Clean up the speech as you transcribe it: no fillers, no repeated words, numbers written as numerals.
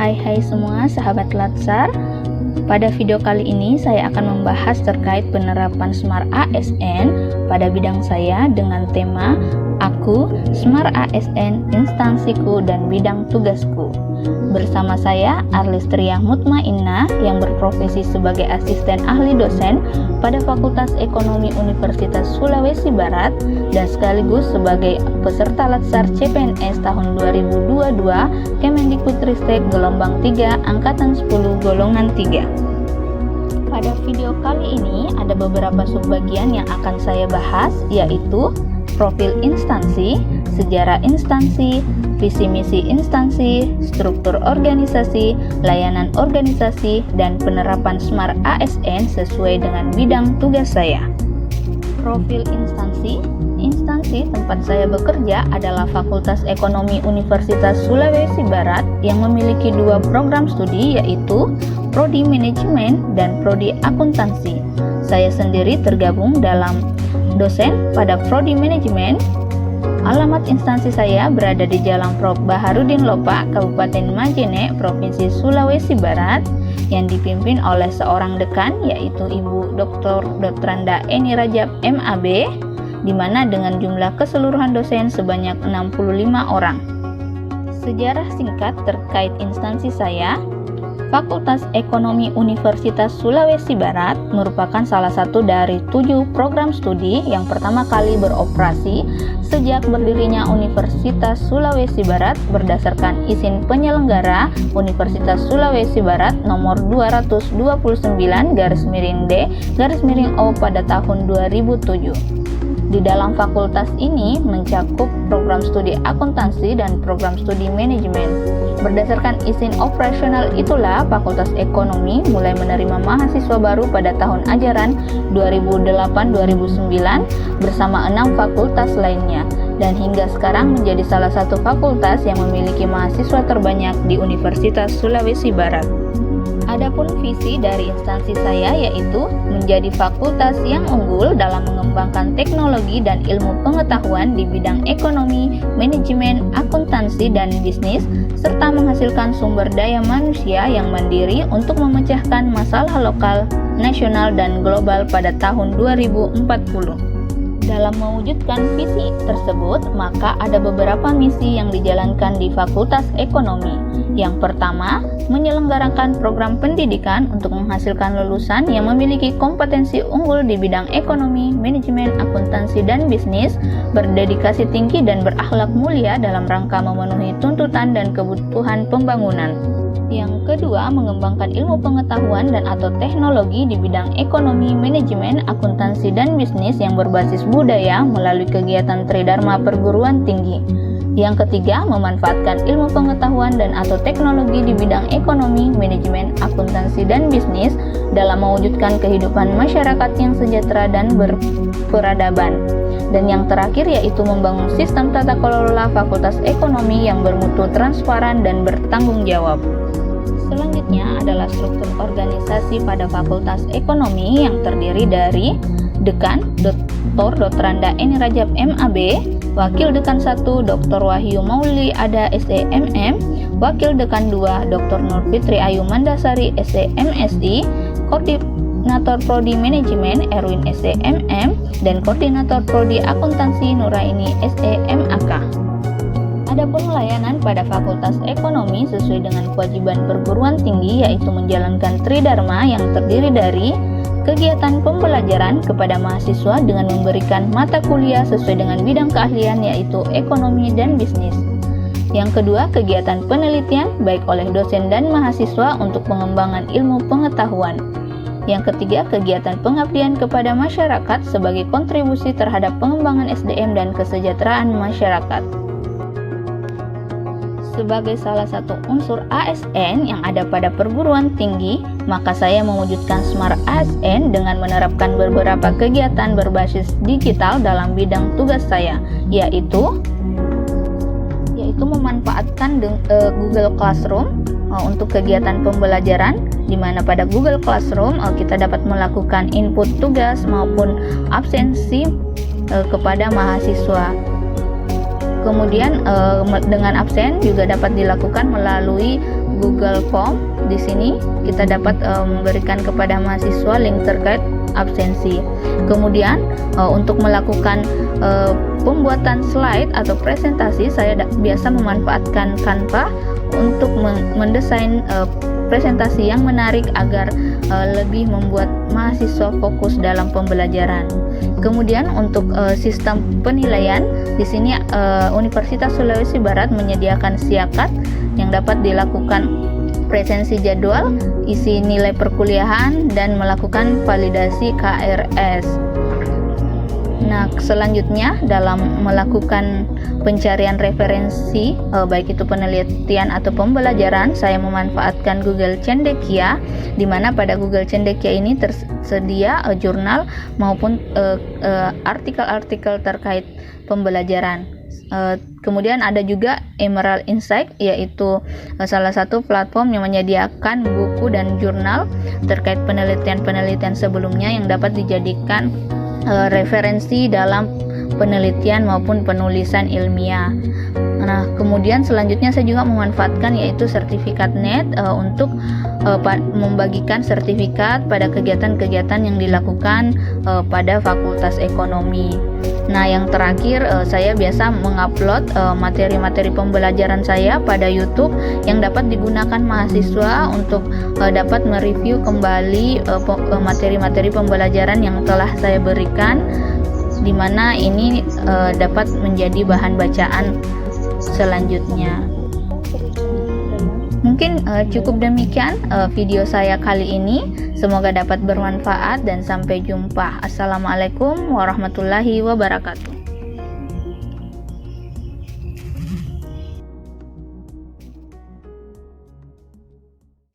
Hai semua sahabat Latsar. Pada video kali ini saya akan membahas terkait penerapan Smart ASN pada bidang saya dengan tema Aku, Smart ASN, Instansiku, dan Bidang Tugasku. Bersama saya Arlistria Mutmainnah yang berprofesi sebagai asisten ahli dosen pada Fakultas Ekonomi Universitas Sulawesi Barat dan sekaligus sebagai peserta Latsar CPNS tahun 2022 Kemendikbudristek gelombang 3 Angkatan 10 golongan 3. Pada video kali ini ada beberapa subbagian yang akan saya bahas, yaitu profil instansi, sejarah instansi, visi misi instansi, struktur organisasi, layanan organisasi, dan penerapan Smart ASN sesuai dengan bidang tugas saya. Profil instansi tempat saya bekerja adalah Fakultas Ekonomi Universitas Sulawesi Barat yang memiliki dua program studi, yaitu Prodi Manajemen dan Prodi Akuntansi. Saya sendiri tergabung dalam dosen pada Prodi Manajemen. Alamat instansi saya berada di Jalan Prof. Baharudin Lopa, Kabupaten Majene, Provinsi Sulawesi Barat, yang dipimpin oleh seorang dekan, yaitu Ibu Dr. Dr. Eni Rajab MAB, di mana dengan jumlah keseluruhan dosen sebanyak 65 orang. Sejarah singkat terkait instansi saya. Fakultas Ekonomi Universitas Sulawesi Barat merupakan salah satu dari 7 program studi yang pertama kali beroperasi sejak berdirinya Universitas Sulawesi Barat berdasarkan izin penyelenggara Universitas Sulawesi Barat nomor 229/D/O pada tahun 2007. Di dalam fakultas ini mencakup program studi akuntansi dan program studi manajemen. Berdasarkan izin operasional itulah Fakultas Ekonomi mulai menerima mahasiswa baru pada tahun ajaran 2008-2009 bersama 6 fakultas lainnya, dan hingga sekarang menjadi salah satu fakultas yang memiliki mahasiswa terbanyak di Universitas Sulawesi Barat. Adapun visi dari instansi saya yaitu menjadi fakultas yang unggul dalam mengembangkan teknologi dan ilmu pengetahuan di bidang ekonomi, manajemen, akuntansi, dan bisnis, serta menghasilkan sumber daya manusia yang mandiri untuk memecahkan masalah lokal, nasional, dan global pada tahun 2040. Dalam mewujudkan visi tersebut, maka ada beberapa misi yang dijalankan di Fakultas Ekonomi. Yang pertama, menyelenggarakan program pendidikan untuk menghasilkan lulusan yang memiliki kompetensi unggul di bidang ekonomi, manajemen, akuntansi, dan bisnis, berdedikasi tinggi dan berakhlak mulia dalam rangka memenuhi tuntutan dan kebutuhan pembangunan. Yang kedua, mengembangkan ilmu pengetahuan dan atau teknologi di bidang ekonomi, manajemen, akuntansi, dan bisnis yang berbasis budaya melalui kegiatan Tridharma perguruan tinggi. Yang ketiga, memanfaatkan ilmu pengetahuan dan atau teknologi di bidang ekonomi, manajemen, akuntansi, dan bisnis dalam mewujudkan kehidupan masyarakat yang sejahtera dan berperadaban. Dan yang terakhir yaitu membangun sistem tata kelola Fakultas Ekonomi yang bermutu, transparan, dan bertanggung jawab. Selanjutnya adalah struktur organisasi pada Fakultas Ekonomi yang terdiri dari Dekan Dr. Dr. Eni Rajab MAB, Wakil Dekan 1 Dr. Wahyu Mauli Ada SEMM, Wakil Dekan 2 Dr. Nur Fitri Ayu Mandasari SEMSI, Koordinator Prodi Manajemen Erwin SEMM, dan Koordinator Prodi Akuntansi Nuraini SEMAK. Adapun layanan pada Fakultas Ekonomi sesuai dengan kewajiban perguruan tinggi yaitu menjalankan Tridharma yang terdiri dari kegiatan pembelajaran kepada mahasiswa dengan memberikan mata kuliah sesuai dengan bidang keahlian yaitu ekonomi dan bisnis. Yang kedua, kegiatan penelitian baik oleh dosen dan mahasiswa untuk pengembangan ilmu pengetahuan. Yang ketiga, kegiatan pengabdian kepada masyarakat sebagai kontribusi terhadap pengembangan SDM dan kesejahteraan masyarakat. Sebagai salah satu unsur ASN yang ada pada perguruan tinggi, maka saya mewujudkan Smart ASN dengan menerapkan beberapa kegiatan berbasis digital dalam bidang tugas saya, yaitu memanfaatkan Google Classroom untuk kegiatan pembelajaran, di mana pada Google Classroom kita dapat melakukan input tugas maupun absensi kepada mahasiswa. Kemudian dengan absen juga dapat dilakukan melalui Google Form. Di sini kita dapat memberikan kepada mahasiswa link terkait absensi. Kemudian untuk melakukan pembuatan slide atau presentasi, saya biasa memanfaatkan Canva untuk mendesain presentasi yang menarik agar lebih membuat mahasiswa fokus dalam pembelajaran. Kemudian untuk sistem penilaian, di sini Universitas Sulawesi Barat menyediakan siakat yang dapat dilakukan presensi jadwal, isi nilai perkuliahan, dan melakukan validasi KRS. Nah, selanjutnya dalam melakukan pencarian referensi, baik itu penelitian atau pembelajaran, saya memanfaatkan Google Cendekia, di mana pada Google Cendekia ini tersedia jurnal maupun artikel-artikel terkait pembelajaran. Kemudian ada juga Emerald Insight, yaitu salah satu platform yang menyediakan buku dan jurnal terkait penelitian-penelitian sebelumnya yang dapat dijadikan referensi dalam penelitian maupun penulisan ilmiah. Nah, kemudian selanjutnya saya juga memanfaatkan yaitu sertifikat net untuk membagikan sertifikat pada kegiatan-kegiatan yang dilakukan pada Fakultas Ekonomi. Nah, yang terakhir saya biasa mengupload materi-materi pembelajaran saya pada YouTube yang dapat digunakan mahasiswa untuk dapat mereview kembali materi-materi pembelajaran yang telah saya berikan, di mana ini dapat menjadi bahan bacaan selanjutnya. Mungkin cukup demikian video saya kali ini. Semoga dapat bermanfaat dan sampai jumpa. Assalamualaikum warahmatullahi wabarakatuh.